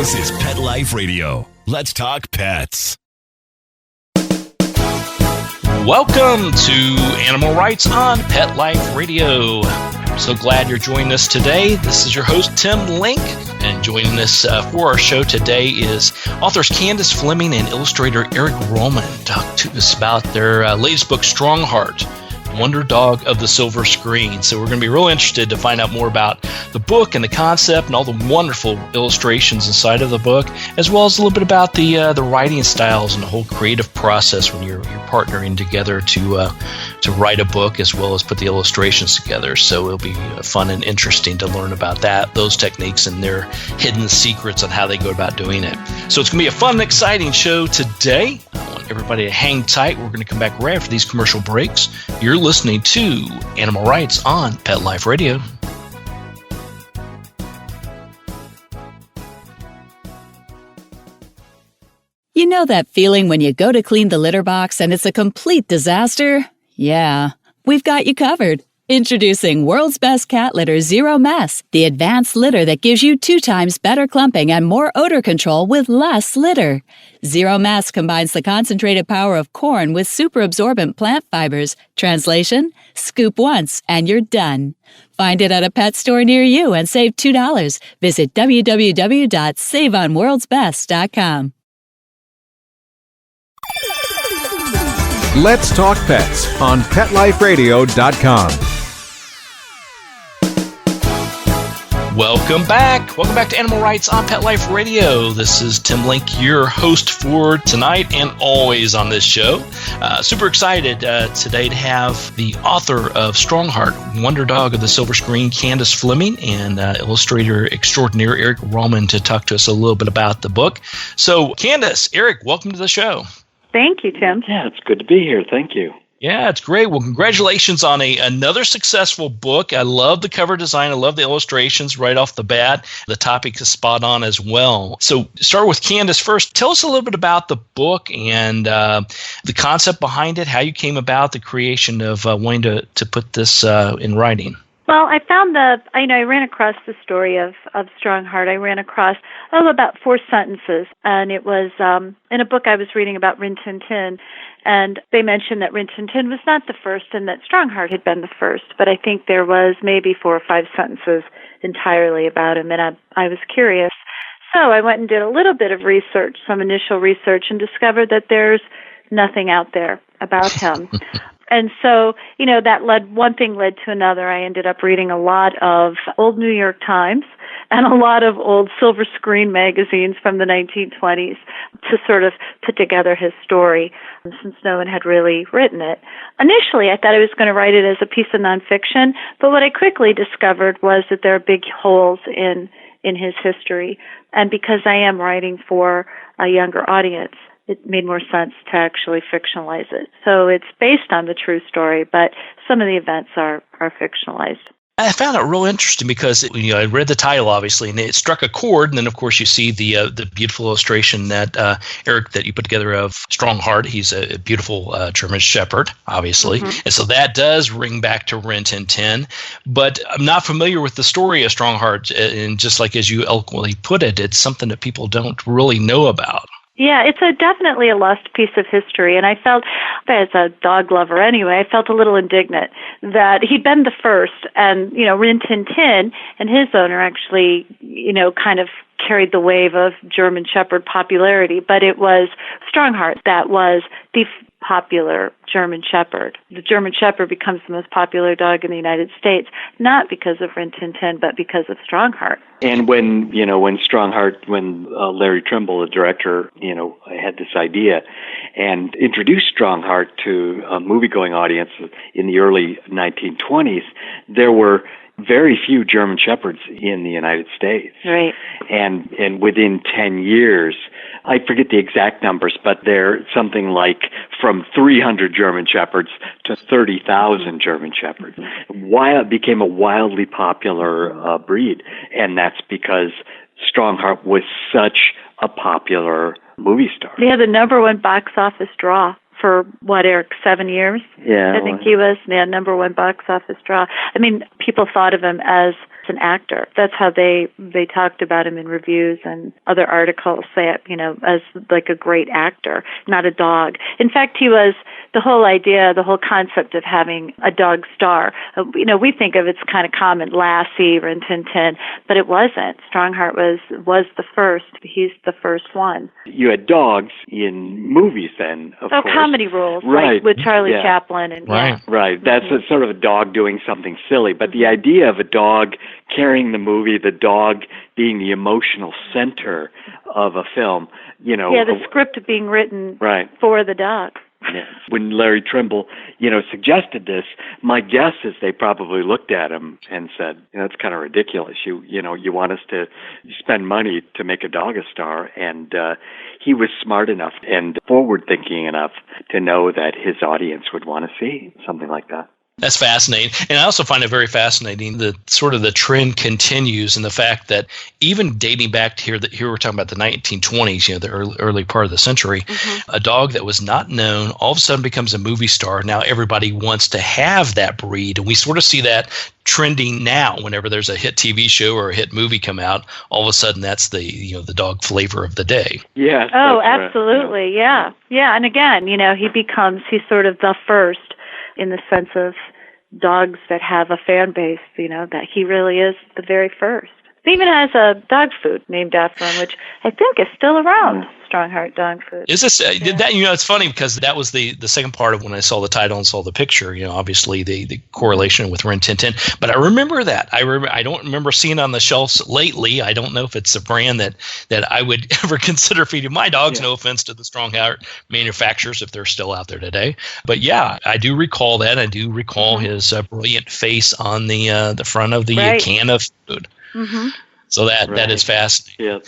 This is Pet Life Radio. Let's talk pets. Welcome to Animal Rights on Pet Life Radio. I'm so glad you're joining us today. This is your host, Tim Link, and joining us for our show today is authors Candace Fleming and illustrator Eric Rohmann. Talk to us about their latest book, Strongheart, Wonder Dog of the Silver Screen. So we're going to be real interested to find out more about the book and the concept and all the wonderful illustrations inside of the book, as well as a little bit about the writing styles and the whole creative process when you're partnering together to write a book as well as put the illustrations together. So it'll be fun and interesting to learn about those techniques and their hidden secrets on how they go about doing it. So it's going to be a fun and exciting show today. I want everybody to hang tight. We're going to come back right after these commercial breaks. You're listening to Animal Rights on Pet Life Radio. You know that feeling when you go to clean the litter box and it's a complete disaster? Yeah, we've got you covered. Introducing World's Best Cat Litter Zero Mess, the advanced litter that gives you 2 times better clumping and more odor control with less litter. Zero Mess combines the concentrated power of corn with super absorbent plant fibers. Translation: scoop once and you're done. Find it at a pet store near you and save $2. Visit www.saveonworldsbest.com. Let's Talk Pets on PetLifeRadio.com. Welcome back. Welcome back to Animal Rights on Pet Life Radio. This is Tim Link, your host for tonight and always on this show. Super excited today to have the author of Strongheart, Wonder Dog of the Silver Screen, Candace Fleming, and illustrator extraordinaire Eric Rohmann to talk to us a little bit about the book. So, Candace, Eric, welcome to the show. Thank you, Tim. Yeah, it's good to be here. Thank you. Yeah, it's great. Well, congratulations on another successful book. I love the cover design. I love the illustrations right off the bat. The topic is spot on as well. So start with Candace first. Tell us a little bit about the book and the concept behind it, how you came about the creation of wanting to put this in writing. Well, I found I ran across the story of Strongheart. I ran across, about 4 sentences, and it was in a book I was reading about Rin Tin Tin, and they mentioned that Rin Tin Tin was not the first and that Strongheart had been the first, but I think there was maybe 4 or 5 sentences entirely about him, and I was curious. So I went and did a little bit of research, some initial research, and discovered that there's nothing out there about him. And so, one thing led to another. I ended up reading a lot of old New York Times and a lot of old silver screen magazines from the 1920s to sort of put together his story, since no one had really written it. Initially, I thought I was going to write it as a piece of nonfiction, but what I quickly discovered was that there are big holes in his history. And because I am writing for a younger audience, it made more sense to actually fictionalize it. So it's based on the true story, but some of the events are fictionalized. I found it real interesting because I read the title, obviously, and it struck a chord. And then, of course, you see the beautiful illustration that Eric, that you put together of Strongheart. He's a beautiful German Shepherd, obviously. Mm-hmm. And so that does ring back to Rin Tin Tin. But I'm not familiar with the story of Strongheart. And just like as you eloquently put it, it's something that people don't really know about. Yeah, it's definitely a lost piece of history, and I felt, as a dog lover anyway, I felt a little indignant that he'd been the first, and, Rin Tin Tin and his owner actually, kind of carried the wave of German Shepherd popularity, but it was Strongheart that was the popular German Shepherd. The German Shepherd becomes the most popular dog in the United States, not because of Rin Tin Tin, but because of Strongheart. And when Larry Trimble, the director, had this idea and introduced Strongheart to a movie-going audience in the early 1920s, there were very few German Shepherds in the United States. Right. And within 10 years, I forget the exact numbers, but they're something like from 300 German Shepherds to 30,000 German Shepherds. It became a wildly popular breed, and that's because Strongheart was such a popular movie star. Yeah, the number 1 box office draw for, Eric, 7 years? Yeah. I think he was, number 1 box office draw. I mean, people thought of him as an actor. That's how they talked about him in reviews and other articles, as like a great actor, not a dog. In fact, he was the whole concept of having a dog star. We think of it's kind of common, Lassie, Rin Tin Tin, but it wasn't. Strongheart was the first. He's the first one. You had dogs in movies then, of course. Comedy Rules, right? With Charlie Chaplin and Right. That's a sort of a dog doing something silly, but the idea of a dog carrying the movie, the dog being the emotional center of a film, the script being written for the dog. Yeah. When Larry Trimble, suggested this, my guess is they probably looked at him and said, "That's kind of ridiculous. You want us to spend money to make a dog a star?" And he was smart enough and forward-thinking enough to know that his audience would want to see something like that. That's fascinating. And I also find it very fascinating that sort of the trend continues, and the fact that even dating back to here we're talking about the 1920s, the early part of the century, a dog that was not known all of a sudden becomes a movie star. Now everybody wants to have that breed. And we sort of see that trending now. Whenever there's a hit TV show or a hit movie come out, all of a sudden that's the dog flavor of the day. Yes. Oh, absolutely. Right. Yeah. And again, he's sort of the first in the sense of dogs that have a fan base, that he really is the very first. He even has a dog food named after him, which I think is still around. Strongheart dog food. Is this did that? It's funny because that was the second part of when I saw the title and saw the picture. Obviously the correlation with Rin Tin Tin. But I remember that. I don't remember seeing it on the shelves lately. I don't know if it's a brand that I would ever consider feeding my dogs. Yeah. No offense to the Strongheart manufacturers if they're still out there today. But yeah, I do recall that. I do recall his brilliant face on the front of the can of food. Mm-hmm. So that is fascinating. Yeah.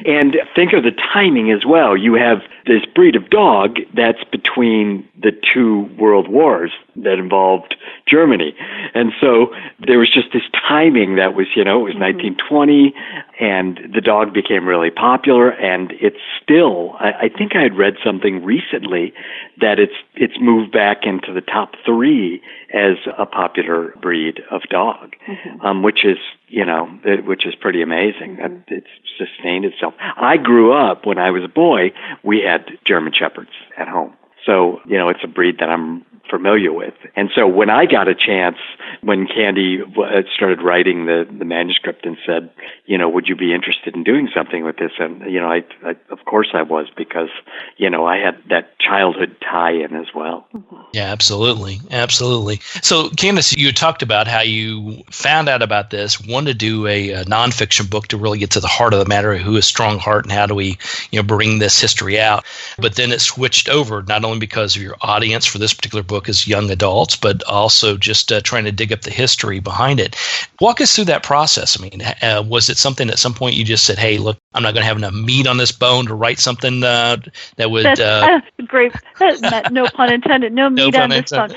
And think of the timing as well. You have this breed of dog that's between the two world wars that involved Germany. And so there was just this timing that was, it was 1920, and the dog became really popular, and it's still, I think I had read something recently that it's moved back into the top 3 as a popular breed of dog, which is pretty amazing. It's sustained itself. I grew up, when I was a boy, we had German Shepherds at home. So, it's a breed that I'm familiar with. And so when I got a chance, when Candy started writing the manuscript and said, would you be interested in doing something with this? And, I of course I was, because, I had that childhood tie-in as well. Yeah, absolutely. Absolutely. So, Candace, you talked about how you found out about this, wanted to do a nonfiction book to really get to the heart of the matter, who is Strongheart and how do we, bring this history out. But then it switched over, not only because of your audience for this particular book is young adults, but also just trying to dig up the history behind it. Walk us through that process. I mean, was it something at some point you just said, hey, look, I'm not going to have enough meat on this bone to write something that would... great. No pun intended. No meat on this bone.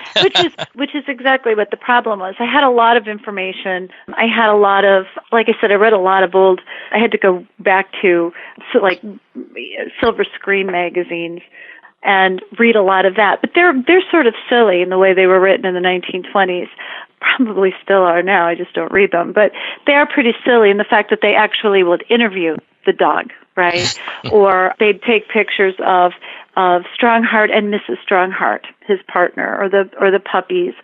Which is exactly what the problem was. I had a lot of information. I had a lot of, like I said, I read a lot of old... I had to go back to silver screen magazines and read a lot of that. But they're sort of silly in the way they were written in the 1920s. Probably still are now, I just don't read them. But they are pretty silly in the fact that they actually would interview the dog, right? Or they'd take pictures of Strongheart and Mrs. Strongheart, his partner, or the puppies,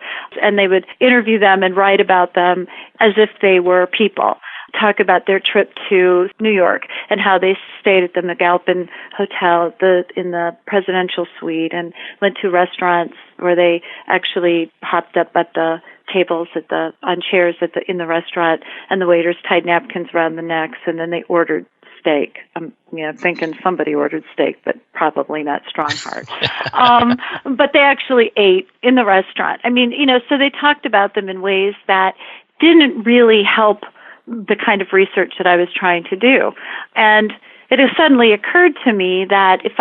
and they would interview them and write about them as if they were people. Talk about their trip to New York and how they stayed at the McAlpin Hotel in the presidential suite and went to restaurants where they actually hopped up at the tables on chairs in the restaurant, and the waiters tied napkins around the necks, and then they ordered steak. I'm thinking somebody ordered steak, but probably not Strongheart. But they actually ate in the restaurant. I mean, so they talked about them in ways that didn't really help the kind of research that I was trying to do. And it has suddenly occurred to me that if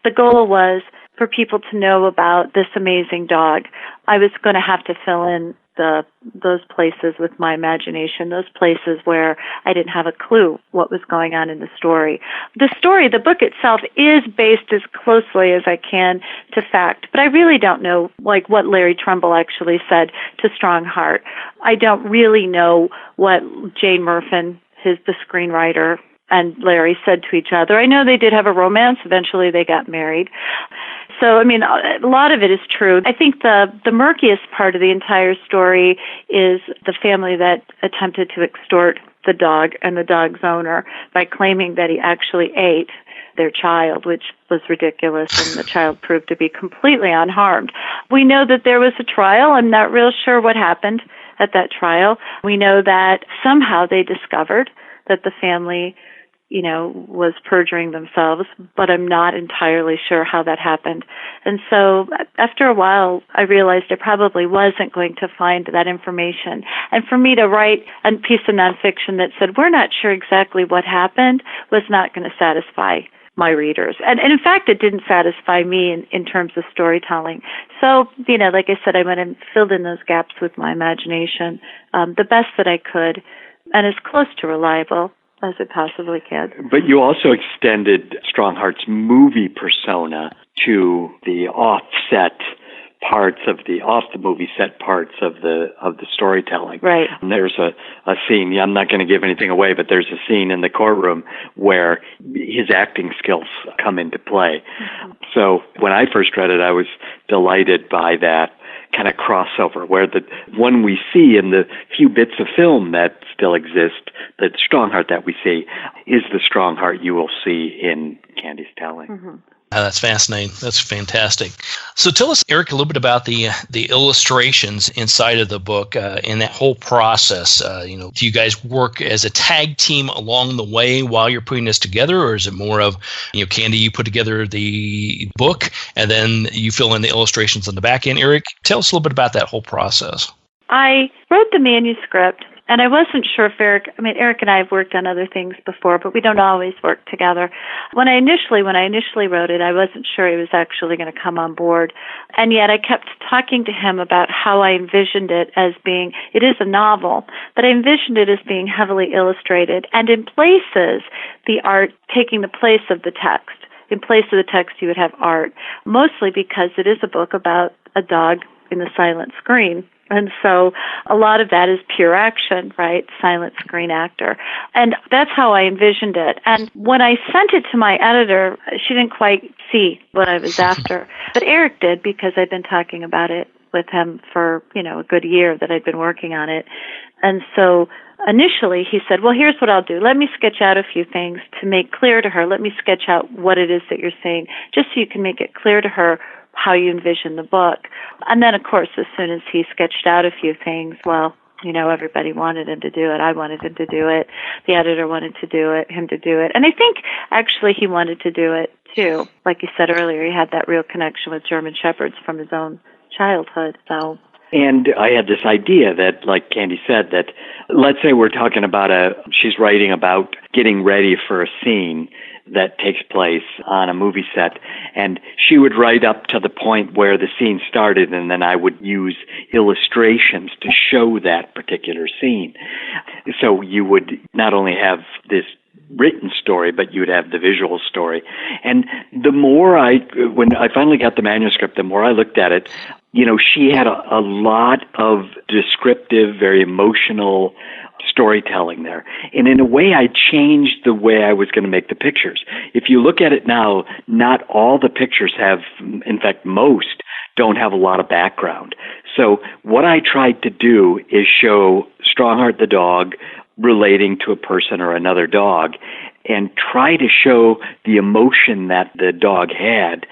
the goal was for people to know about this amazing dog, I was going to have to fill in those places with my imagination, those places where I didn't have a clue what was going on in the story. The book itself is based as closely as I can to fact, but I really don't know like what Larry Trumbull actually said to Strongheart. I don't really know what Jane Murfin, the screenwriter, and Larry said to each other. I know they did have a romance. Eventually they got married. So, I mean, a lot of it is true. I think the murkiest part of the entire story is the family that attempted to extort the dog and the dog's owner by claiming that he actually ate their child, which was ridiculous, and the child proved to be completely unharmed. We know that there was a trial. I'm not real sure what happened at that trial. We know that somehow they discovered that the family was perjuring themselves, but I'm not entirely sure how that happened. And so after a while, I realized I probably wasn't going to find that information. And for me to write a piece of nonfiction that said, we're not sure exactly what happened, was not going to satisfy my readers. And in fact, it didn't satisfy me in terms of storytelling. So, like I said, I went and filled in those gaps with my imagination the best that I could, and as close to reliable as it possibly can. But you also extended Strongheart's movie persona to the off the movie set parts of the storytelling. Right. And there's a scene, I'm not going to give anything away, but there's a scene in the courtroom where his acting skills come into play. Mm-hmm. So when I first read it, I was delighted by that kind of crossover where the one we see in the few bits of film that still exist, the Strongheart that we see, is the Strongheart you will see in Candy's telling. Mm-hmm. That's fascinating. That's fantastic. So tell us, Eric, a little bit about the illustrations inside of the book and that whole process. Do you guys work as a tag team along the way while you're putting this together, or is it more of, Candy, you put together the book and then you fill in the illustrations on the back end? Eric, tell us a little bit about that whole process. I wrote the manuscript, and I wasn't sure if Eric and I have worked on other things before, but we don't always work together. When I initially wrote it, I wasn't sure he was actually going to come on board. And yet I kept talking to him about how I envisioned it as being, it is a novel, but I envisioned it as being heavily illustrated, and in places, the art taking the place of the text. In place of the text, you would have art, mostly because it is a book about a dog in the silent screen. And so a lot of that is pure action, right? Silent screen actor. And that's how I envisioned it. And when I sent it to my editor, she didn't quite see what I was after. But Eric did, because I'd been talking about it with him for, a good year that I'd been working on it. And so initially he said, well, here's what I'll do. Let me sketch out a few things to make clear to her. Let me sketch out what it is that you're saying, just so you can make it clear to her how you envision the book. And then, of course, as soon as he sketched out a few things, well, everybody wanted him to do it. I wanted him to do it. The editor wanted to do it, him to do it. And I think, actually, he wanted to do it, too. Like you said earlier, he had that real connection with German Shepherds from his own childhood. So. And I had this idea that, like Candy said, that let's say we're talking about she's writing about getting ready for a scene that takes place on a movie set, and she would write up to the point where the scene started, and then I would use illustrations to show that particular scene. So you would not only have this written story, but you would have the visual story. And the more when I finally got the manuscript, the more I looked at it, she had a lot of descriptive, very emotional storytelling there. And in a way, I changed the way I was going to make the pictures. If you look at it now, not all the pictures have, in fact, most don't have a lot of background. So what I tried to do is show Strongheart the dog relating to a person or another dog, and try to show the emotion that the dog had,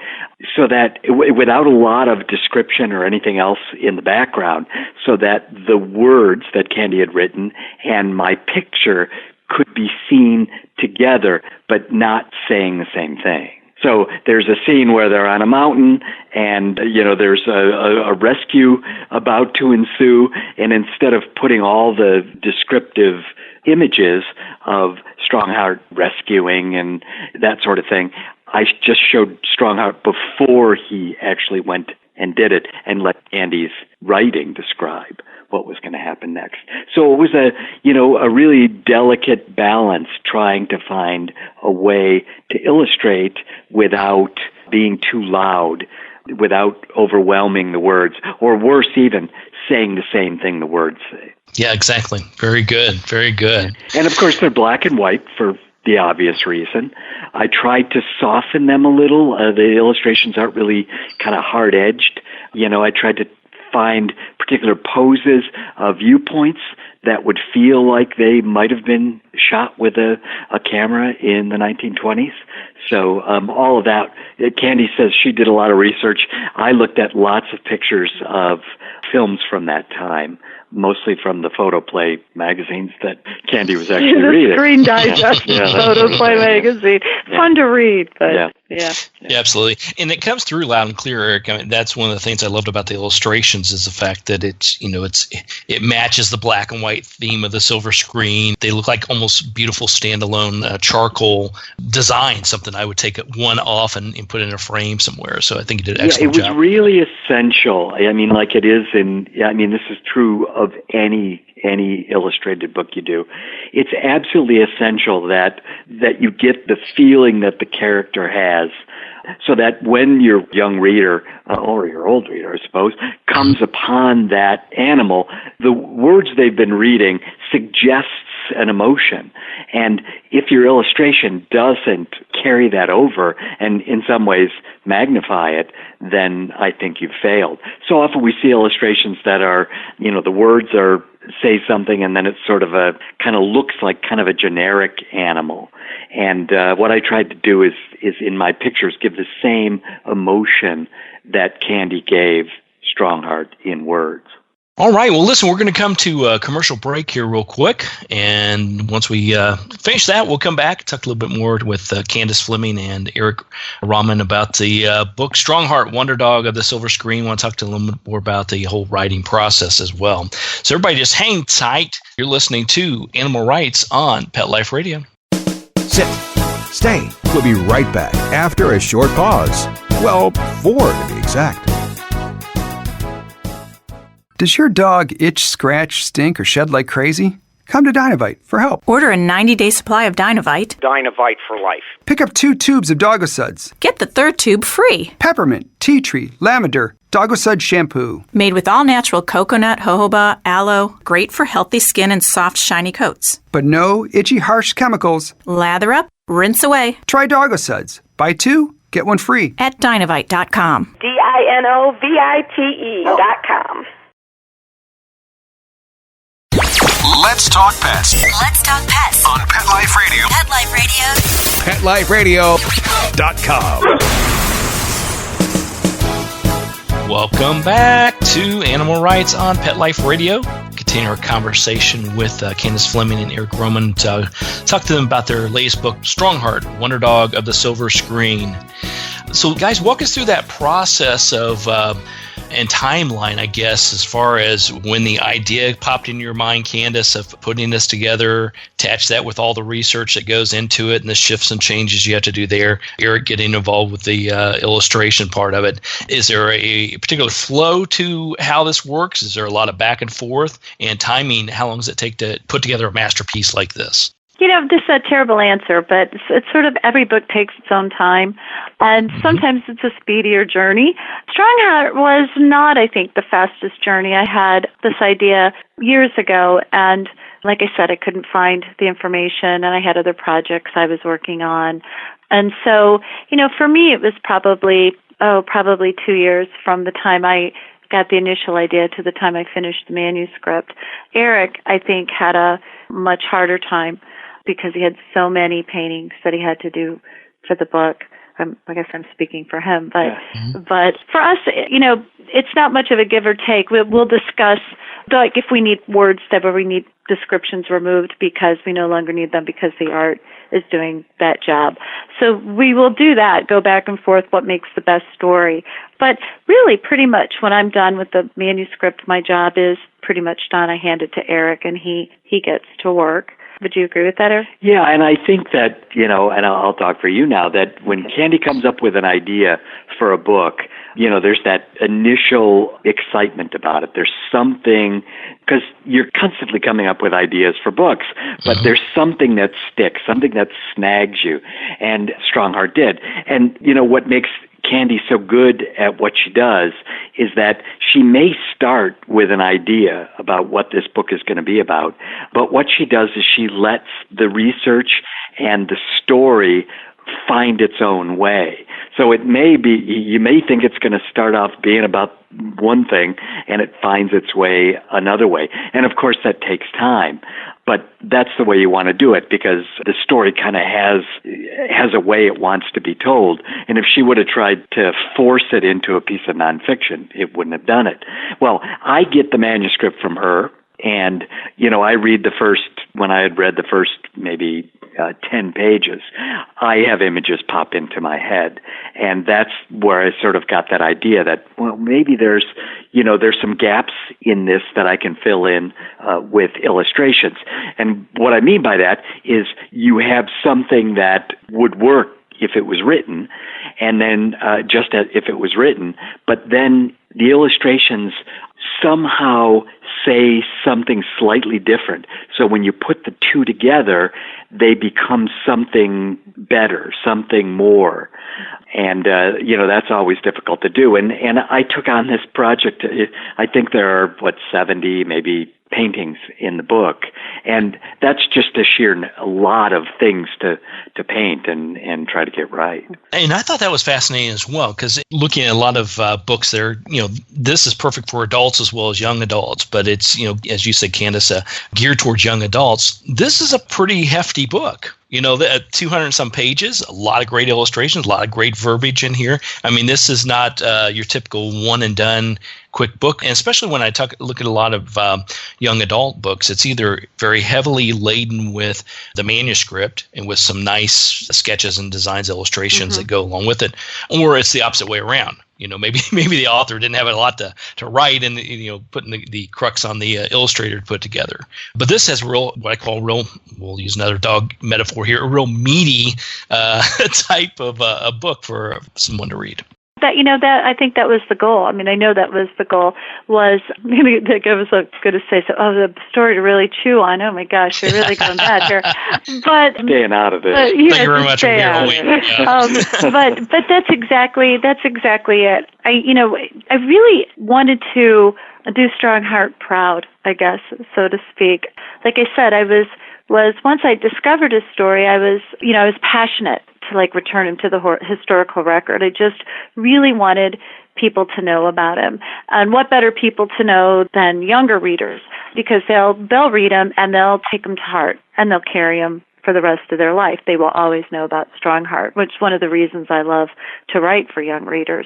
so that without a lot of description or anything else in the background, so that the words that Candy had written and my picture could be seen together, but not saying the same thing. So there's a scene where they're on a mountain, and there's a rescue about to ensue, and instead of putting all the descriptive images of Strongheart rescuing and that sort of thing, I just showed Strongheart before he actually went and did it, and let Candy's writing describe what was going to happen next. So it was a really delicate balance trying to find a way to illustrate without being too loud, without overwhelming the words, or worse even, saying the same thing the words say. Yeah, exactly. Very good. Very good. And of course, they're black and white for the obvious reason. I tried to soften them a little. The illustrations aren't really kind of hard-edged. I tried to find particular poses, viewpoints that would feel like they might have been shot with a camera in the 1920s. So all of that, Candy says she did a lot of research. I looked at lots of pictures of films from that time, mostly from the photoplay magazines that Candy was actually reading. The Screen Digest photoplay magazine. Fun to read, but yeah, absolutely. And it comes through loud and clear, Eric. I mean, that's one of the things I loved about the illustrations is the fact that it matches the black and white theme of the silver screen. They look like almost beautiful standalone charcoal design, something I would take one off and put in a frame somewhere. So I think you did an excellent job. It was really essential. I mean, like it is this is true of any illustrated book you do. It's absolutely essential that you get the feeling that the character has, so that when your young reader, or your old reader, I suppose, comes upon that animal, the words they've been reading suggests an emotion. And if your illustration doesn't carry that over and in some ways magnify it, then I think you've failed. So often we see illustrations that are, the words say something and then it sort of looks like kind of a generic animal. And what I tried to do is in my pictures give the same emotion that Candy gave Strongheart in words. All right. Well, listen, we're going to come to a commercial break here real quick. And once we finish that, we'll come back, talk a little bit more with Candace Fleming and Eric Rohmann about the book Strongheart, Wonder Dog of the Silver Screen. I want to talk to a little bit more about the whole writing process as well. So everybody just hang tight. You're listening to Animal Rights on Pet Life Radio. Sit. Stay. We'll be right back after a short pause. Well, 4 to be exact. Does your dog itch, scratch, stink, or shed like crazy? Come to Dynovite for help. Order a 90-day supply of Dynovite. Dynovite for life. Pick up 2 tubes of Doggo Suds. Get the 3rd tube free. Peppermint, tea tree, lavender, Doggo Sud shampoo. Made with all-natural coconut, jojoba, aloe. Great for healthy skin and soft, shiny coats. But no itchy, harsh chemicals. Lather up, rinse away. Try Doggo Suds. Buy 2, get 1 free. At Dynovite.com. DINOVITE.com. Let's talk pets. Let's talk pets On Pet Life Radio. Pet Life Radio. PetLifeRadio.com. Welcome back to Animal Rights on Pet Life Radio. Continue our conversation with Candace Fleming and Eric Rohmann to talk to them about their latest book, Strongheart, Wonder Dog of the Silver Screen. So, guys, walk us through that process of and timeline, I guess, as far as when the idea popped in your mind, Candace, of putting this together, attach that with all the research that goes into it and the shifts and changes you have to do there. Eric getting involved with the illustration part of it. Is there a particular flow to how this works? Is there a lot of back and forth? And timing, how long does it take to put together a masterpiece like this? This is a terrible answer, but it's sort of every book takes its own time, and sometimes it's a speedier journey. Strongheart was not, I think, the fastest journey. I had this idea years ago, and like I said, I couldn't find the information, and I had other projects I was working on. And so, for me, it was probably 2 years from the time I got the initial idea to the time I finished the manuscript. Eric, I think, had a much harder time, because he had so many paintings that he had to do for the book. I guess I'm speaking for him, but for us, it's not much of a give or take. We'll discuss, like, if we need words that we need descriptions removed because we no longer need them because the art is doing that job. So we will do that, go back and forth, what makes the best story. But really, pretty much when I'm done with the manuscript, my job is pretty much done. I hand it to Eric, and he gets to work. Would you agree with that, Eric? Yeah, and I think that, and I'll talk for you now, that when Candy comes up with an idea for a book, there's that initial excitement about it. There's something, because you're constantly coming up with ideas for books, but there's something that sticks, something that snags you, and Strongheart did. And, what makes Candy so good at what she does is that she may start with an idea about what this book is going to be about, but what she does is she lets the research and the story find its own way. So it may be, you may think it's going to start off being about one thing and it finds its way another way. And of course that takes time, but that's the way you want to do it because the story kind of has a way it wants to be told. And if she would have tried to force it into a piece of nonfiction, it wouldn't have done it. Well, I get the manuscript from her. And, I read when I had read the first maybe 10 pages, I have images pop into my head. And that's where I sort of got that idea that, well, maybe there's some gaps in this that I can fill in with illustrations. And what I mean by that is you have something that would work if it was written, and then just as if it was written, but then the illustrations somehow say something slightly different. So when you put the two together, they become something better, something more. And, that's always difficult to do. And I took on this project. I think there are, 70 maybe paintings in the book. And that's just a lot of things to paint and try to get right. And I thought that was fascinating as well, because looking at a lot of books there, this is perfect for adults as well as young adults, but it's, as you said, Candace, geared towards young adults. This is a pretty hefty book. 200 and some pages, a lot of great illustrations, a lot of great verbiage in here. I mean, this is not your typical one and done quick book. And especially when I look at a lot of young adult books, it's either very heavily laden with the manuscript and with some nice sketches and designs, illustrations that go along with it, or it's the opposite way around. Maybe the author didn't have a lot to write and, putting the crux on the illustrator to put together. But this has what I call we'll use another dog metaphor here, a real meaty type of a book for someone to read. That I think that was the goal. I mean, I know that was the goal. Was maybe that I was going to say, the story to really chew on. Oh my gosh, we're really going bad here. But staying out of it. Thank you very much. But that's exactly it. I really wanted to do Strongheart proud, I guess, so to speak. Like I said, I was once I discovered his story, I was passionate to return him to the historical record. I just really wanted people to know about him. And what better people to know than younger readers, because they'll read him and they'll take him to heart and they'll carry him for the rest of their life. They will always know about Strongheart, which is one of the reasons I love to write for young readers,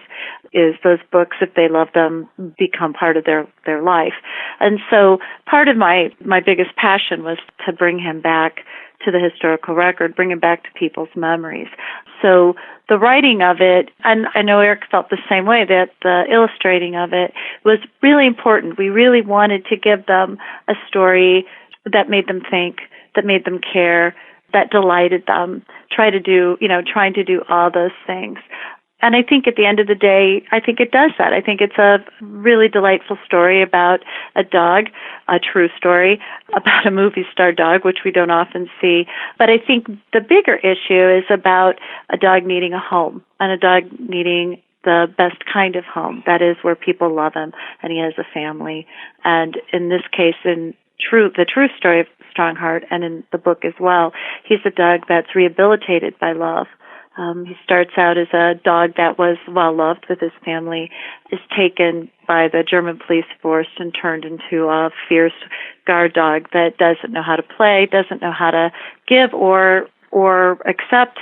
is those books, if they love them, become part of their life. And so part of my biggest passion was to bring him back to the historical record, bring him back to people's memories. So the writing of it, and I know Eric felt the same way, that the illustrating of it was really important. We really wanted to give them a story that made them think, that made them care, that delighted them, trying to do all those things. And I think at the end of the day, I think it does that. I think it's a really delightful story about a dog, a true story about a movie star dog, which we don't often see. But I think the bigger issue is about a dog needing a home and a dog needing the best kind of home. That is where people love him and he has a family. And in this case, the true story of Strongheart, and in the book as well, he's a dog that's rehabilitated by love. He starts out as a dog that was well-loved with his family, is taken by the German police force and turned into a fierce guard dog that doesn't know how to play, doesn't know how to give or accept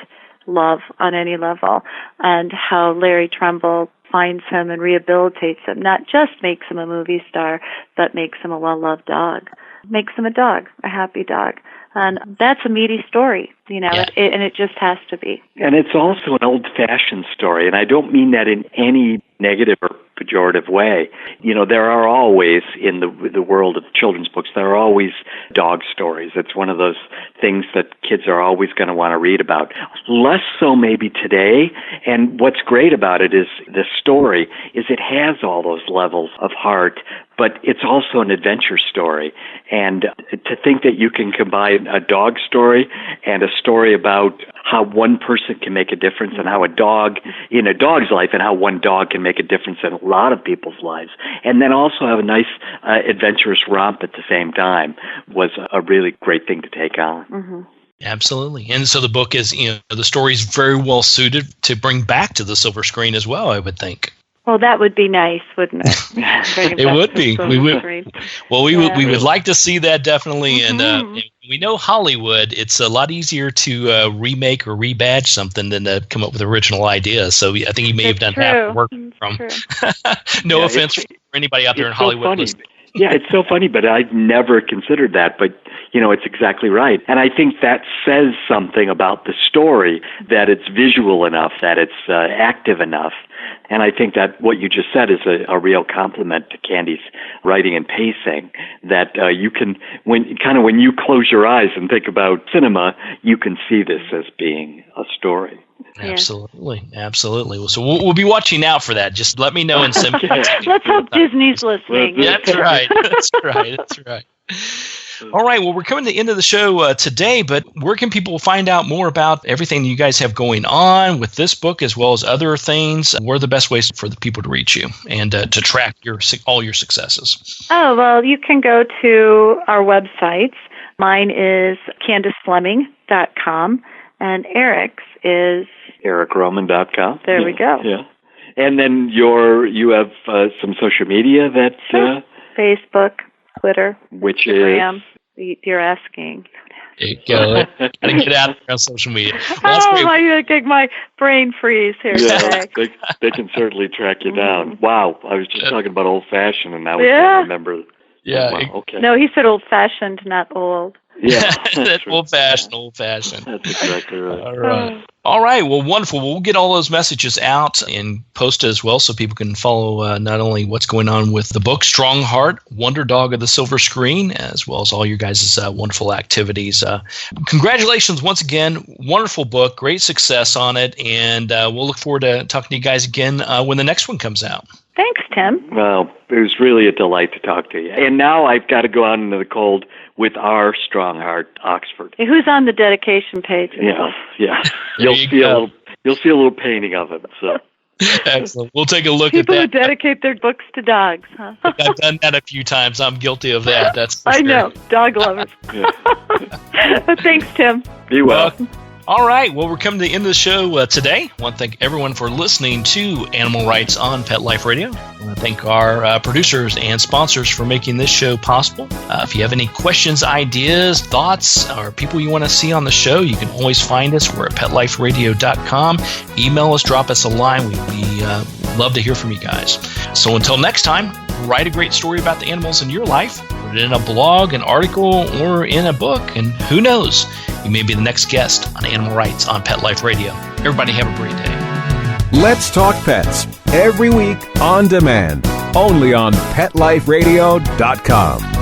love on any level, and how Larry Trumbull finds him and rehabilitates him, not just makes him a movie star, but makes him a well-loved dog, makes him a dog, a happy dog. And that's a meaty story. And it just has to be. And it's also an old-fashioned story, and I don't mean that in any negative or pejorative way. There are always, in the world of children's books, there are always dog stories. It's one of those things that kids are always going to want to read about. Less so maybe today, and what's great about it is the story is it has all those levels of heart, but it's also an adventure story. And to think that you can combine a dog story and a story about how one person can make a difference and how a dog, in a dog's life, and how one dog can make a difference in a lot of people's lives, and then also have a nice adventurous romp at the same time, was a really great thing to take on. Mm-hmm. Absolutely. And so the book is, the story is very well suited to bring back to the silver screen as well, I would think. Well, that would be nice, wouldn't it? It would be. We would like to see that, definitely. Mm-hmm. And we know Hollywood, it's a lot easier to remake or rebadge something than to come up with original ideas. So I think you may have done half the work from. No offense for anybody out there in Hollywood. Yeah, it's so funny, but I've never considered that. But, it's exactly right. And I think that says something about the story, that it's visual enough, that it's active enough. And I think that what you just said is a real compliment to Candy's writing and pacing, that you can, when you close your eyes and think about cinema, you can see this as being a story. Absolutely. So we'll be watching out for that. Just let me know and send me. Let's hope Disney's listening. That's right. All right. Well, we're coming to the end of the show today, but where can people find out more about everything you guys have going on with this book as well as other things? What are the best ways for the people to reach you and to track all your successes? Oh, well, you can go to our websites. Mine is CandaceFleming.com, and Eric's is EricRohmann.com. There we go. Yeah. And then you have some social media that... Facebook, Twitter, which Instagram. You're asking. There you go. Gotta get out there on social media. My brain freeze here today. They can certainly track you down. Wow, I was just talking about old-fashioned, and now we can't remember. Yeah. Wow, okay. No, he said old-fashioned, not old. Yeah, that's old-fashioned. That's exactly right. All right. Well, wonderful. We'll get all those messages out and post as well so people can follow not only what's going on with the book, Strongheart, Wonder Dog of the Silver Screen, as well as all your guys' wonderful activities. Congratulations once again. Wonderful book. Great success on it. And we'll look forward to talking to you guys again when the next one comes out. Thanks, Tim. Well, it was really a delight to talk to you. And now I've got to go out into the cold with our Strongheart, Oxford. Hey, who's on the dedication page? Yeah. You'll see a little painting of him. So. Excellent. We'll take a look People at that. People who dedicate their books to dogs, huh? I've done that a few times. I'm guilty of that. That's for I sure. know. Dog lovers. Thanks, Tim. Be well. All right. Well, we're coming to the end of the show today. I want to thank everyone for listening to Animal Rights on Pet Life Radio. I want to thank our producers and sponsors for making this show possible. If you have any questions, ideas, thoughts, or people you want to see on the show, you can always find us. We're at PetLifeRadio.com. Email us, drop us a line. We love to hear from you guys. So until next time, write a great story about the animals in your life. Put it in a blog, an article, or in a book. And who knows? You may be the next guest on Animal Rights on Pet Life Radio. Everybody have a great day. Let's Talk Pets, every week on demand, only on PetLifeRadio.com.